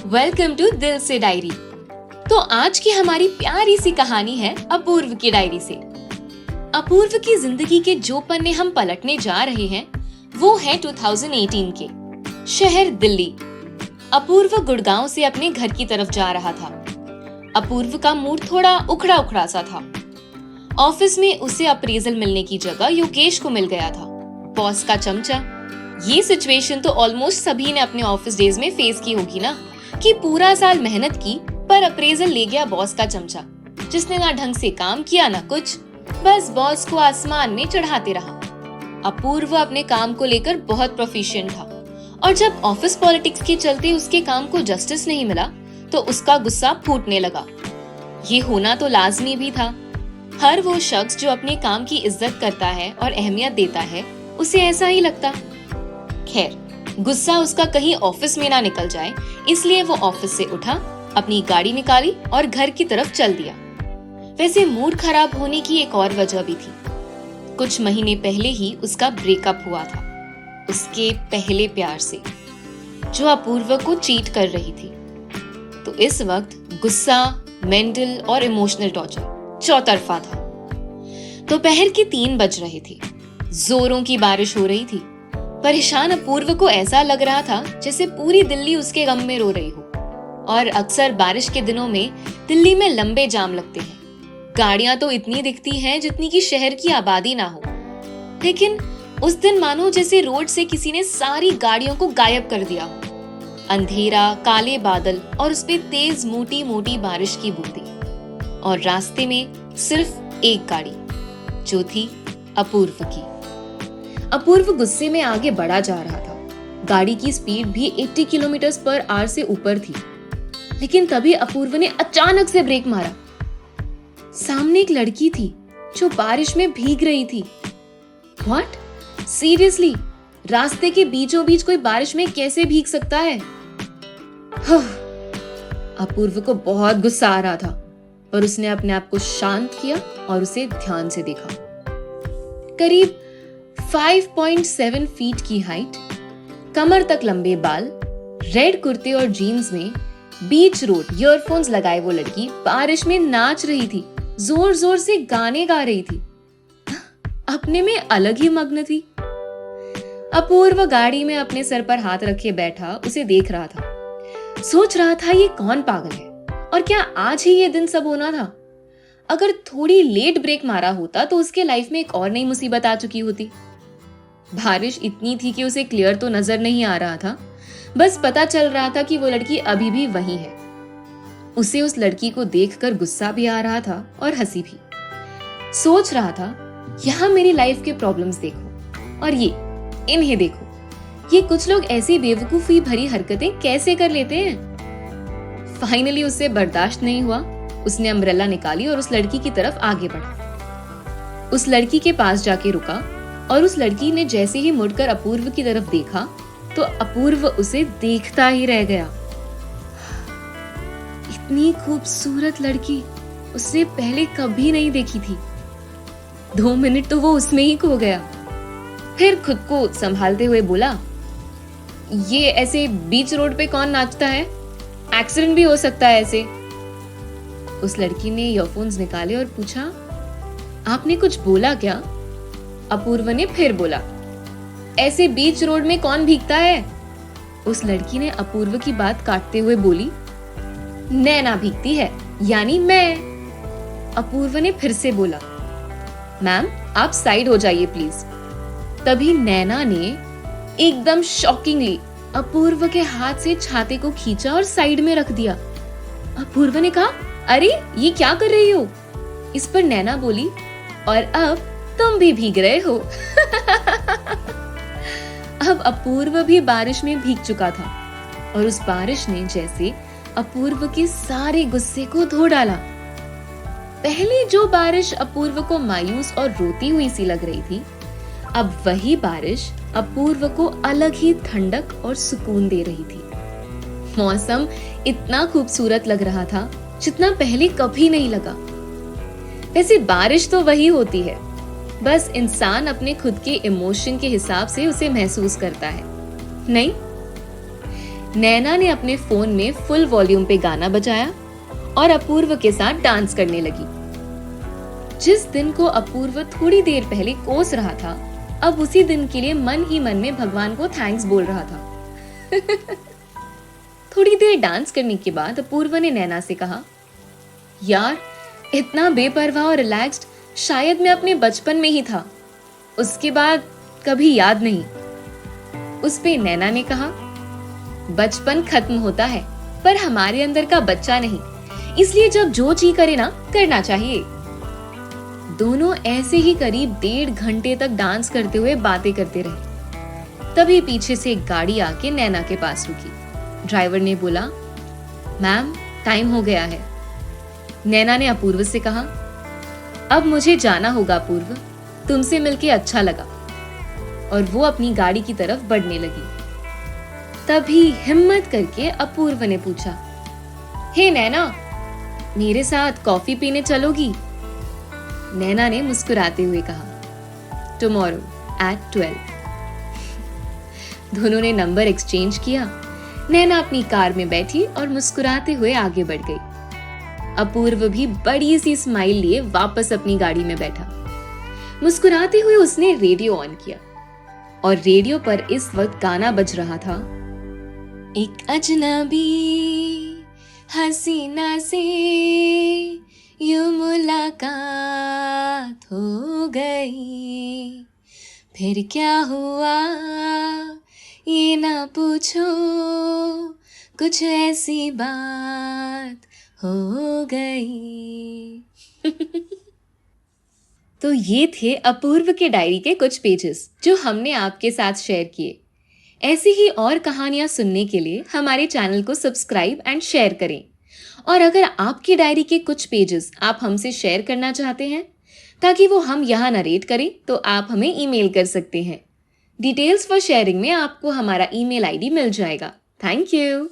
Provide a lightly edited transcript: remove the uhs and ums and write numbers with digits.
Welcome to दिल से diary. तो आज की हमारी प्यारी सी कहानी है अपूर्व की डायरी से। अपूर्व की जिंदगी के जो पन्ने हम पलटने जा रहे हैं वो है 2018 के। शहर दिल्ली। अपूर्व गुड़गांव से अपने घर की तरफ जा रहा था। अपूर्व का मूड थोड़ा उखड़ा उखड़ा सा था। ऑफिस में उसे अप्रेजल मिलने की जगह योगेश को मिल गया था, बॉस का चमचा। ये सिचुएशन तो ऑलमोस्ट सभी ने अपने ऑफिस डेज में फेस की होगी ना, कि पूरा साल मेहनत की पर अप्रेजल ले गया बॉस का चमचा, जिसने ना ढंग से काम किया ना कुछ, बस बॉस को आसमान में चढ़ाते रहा। अपूर्व अपने काम को लेकर बहुत प्रोफिशिएंट था और जब ऑफिस पॉलिटिक्स के चलते उसके काम को जस्टिस नहीं मिला तो उसका गुस्सा फूटने लगा। ये होना तो लाजमी भी था। हर वो शख्स जो अपने काम की इज्जत करता है और अहमियत देता है उसे ऐसा ही लगता। खैर, गुस्सा उसका कहीं ऑफिस में ना निकल जाए, इसलिए वो ऑफिस से उठा, अपनी गाड़ी निकाली और घर की तरफ चल दिया। वैसे मूड खराब होने की एक और वजह भी थी। कुछ महीने पहले ही उसका ब्रेकअप हुआ था उसके पहले प्यार से, जो अपूर्व को चीट कर रही थी। तो इस वक्त गुस्सा, मेंटल और इमोशनल टॉर्चर चौतरफा था। दोपहर के 3 बज रहे थे। जोरों की बारिश हो रही थी। परेशान अपूर्व को ऐसा लग रहा था जैसे पूरी दिल्ली उसके गम में रो रही हो। और अक्सर बारिश के दिनों में दिल्ली में लंबे जाम लगते हैं। गाड़ियां तो इतनी दिखती हैं जितनी कि शहर की आबादी ना हो, लेकिन उस दिन मानो जैसे रोड से किसी ने सारी गाड़ियों को गायब कर दिया हो। अंधेरा, काले बादल और उस पे तेज मोटी मोटी बारिश की बूंदें, और रास्ते में सिर्फ एक गाड़ी, जो थी अपूर्व की। अपूर्व गुस्से में आगे बढ़ा जा रहा था। गाड़ी की स्पीड भी 80 किलोमीटर/आवर से ऊपर थी, लेकिन तभी अपूर्व ने अचानक से ब्रेक मारा। सामने एक लड़की थी जो बारिश में भीग रही थी। व्हाट? सीरियसली? रास्ते के बीचों बीच कोई बारिश में कैसे भीग सकता है? अपूर्व को बहुत गुस्सा आ रहा था, पर उसने अपने आप को शांत किया और उसे ध्यान से देखा। करीब 5.7 फीट की हाइट, कमर तक लंबे बाल, रेड कुर्ते और जीन्स में बीच रोड ईयरफोन्स लगाए वो लड़की बारिश में नाच रही थी, जोर जोर से गाने गा रही थी, अपने में अलग ही मग्न थी। अपूर्व गाड़ी में अपने सर पर हाथ रखे बैठा उसे देख रहा था। सोच रहा था ये कौन पागल है और क्या आज ही ये दिन सब होना था? अगर थोड़ी लेट ब्रेक मारा होता तो उसके लाइफ में एक और नई मुसीबत आ चुकी होती। बारिश इतनी थी कि उसे क्लियर तो नजर नहीं आ रहा था, बस पता चल रहा था कि वो लड़की अभी भी वही है। उसे उस लड़की को देखकर गुस्सा भी आ रहा था और हंसी भी। सोच रहा था, यहाँ मेरी लाइफ के प्रॉब्लम्स देखो और इन्हें देखो, ये कुछ लोग ऐसी बेवकूफी भरी हरकतें कैसे कर लेते हैं। फाइनली उसे बर्दाश्त नहीं हुआ। उसने अम्ब्रेला निकाली और उस लड़की की तरफ आगे बढ़ा। उस लड़की के पास जाके रुका और उस लड़की ने जैसे ही मुड़कर अपूर्व की तरफ देखा तो अपूर्व उसे देखता ही रह गया। इतनी खूबसूरत लड़की उसने पहले कभी नहीं देखी थी। 2 मिनट तो वो उसमें ही खो गया। फिर खुद को संभालते हुए बोला, ये ऐसे बीच रोड पे कौन नाचता है? एक्सीडेंट भी हो सकता है ऐसे। उस लड़की ने ईयरफोन्स निकाले और पूछा, आपने कुछ बोला क्या? अपूर्व ने फिर बोला, ऐसे बीच रोड में कौन भीगता है? उस लड़की ने अपूर्व की बात काटते हुए बोली, नैना भीगती है, यानी मैं। अपूर्व ने फिर से बोला, मैम आप साइड हो जाइए प्लीज। तभी नैना ने एकदम शॉकिंगली अपूर्व के हाथ से छाते को खींचा और साइड में रख दिया। अपूर्व ने कहा, अरे ये क्या कर रही हो? इस पर नैना बोली, और अब तुम भी भीग रहे हो। अब अपूर्व भी बारिश में भीग चुका था और उस बारिश ने जैसे अपूर्व के सारे गुस्से को धो डाला। पहले जो बारिश अपूर्व को मायूस और रोती हुई सी लग रही थी, अब वही बारिश अपूर्व को अलग ही ठंडक और सुकून दे रही थी। मौसम इतना खूबसूरत लग रहा था जितना पहले कभी नहीं लगा। वैसे बारिश तो वही होती है, बस इंसान अपने खुद के इमोशन के हिसाब से उसे महसूस करता है, नहीं? नैना ने अपने फोन में फुल वॉल्यूम पे गाना बजाया और अपूर्व के साथ डांस करने लगी। जिस दिन को अपूर्व थोड़ी देर पहले कोस रहा था, अब उसी दिन के लिए मन ही मन में भगवान को थैंक्स बोल रहा था। थोड़ी देर डांस करने के बाद अपूर्व ने नैना से कहा, यार इतना बेपरवाह और रिलैक्स्ड शायद मैं अपने बचपन में ही था, उसके बाद कभी याद नहीं। उस पे नैना ने कहा, बचपन खत्म होता है पर हमारे अंदर का बच्चा नहीं, इसलिए जब जो जी करे ना करना चाहिए। दोनों ऐसे ही करीब 1.5 घंटे तक डांस करते हुए बातें करते रहे। तभी पीछे से एक गाड़ी आके नैना के पास रुकी। ड्राइवर ने बोला, मैम टाइम हो गया है। नैना ने अपूर्व से कहा, अब मुझे जाना होगा अपूर्व, तुमसे मिलके अच्छा लगा। और वो अपनी गाड़ी की तरफ बढ़ने लगी। तभी हिम्मत करके अपूर्व ने पूछा, हे नैना, मेरे साथ कॉफी पीने चलोगी? नैना ने मुस्कुराते हुए कहा, टुमारो एट 12। दोनों ने नंबर एक्सचेंज किया। नैना अपनी कार में बैठी और मुस्कुराते हुए आगे बढ़ गई। अपूर्व भी बड़ी सी स्माइल लिए वापस अपनी गाड़ी में बैठा। मुस्कुराते हुए उसने रेडियो ऑन किया और रेडियो पर इस वक्त गाना बज रहा था, एक अजनबी हसीना से यूं मुलाकात हो गई, फिर क्या हुआ ये ना पूछो, कुछ ऐसी बात हो गई। तो ये थे अपूर्व के डायरी के कुछ पेजेस जो हमने आपके साथ शेयर किए। ऐसी ही और कहानियां सुनने के लिए हमारे चैनल को सब्सक्राइब एंड शेयर करें। और अगर आपकी डायरी के कुछ पेजेस आप हमसे शेयर करना चाहते हैं ताकि वो हम यहाँ नरेट करें, तो आप हमें ईमेल कर सकते हैं। डिटेल्स फॉर शेयरिंग में आपको हमारा ईमेल आईडी मिल जाएगा। Thank you.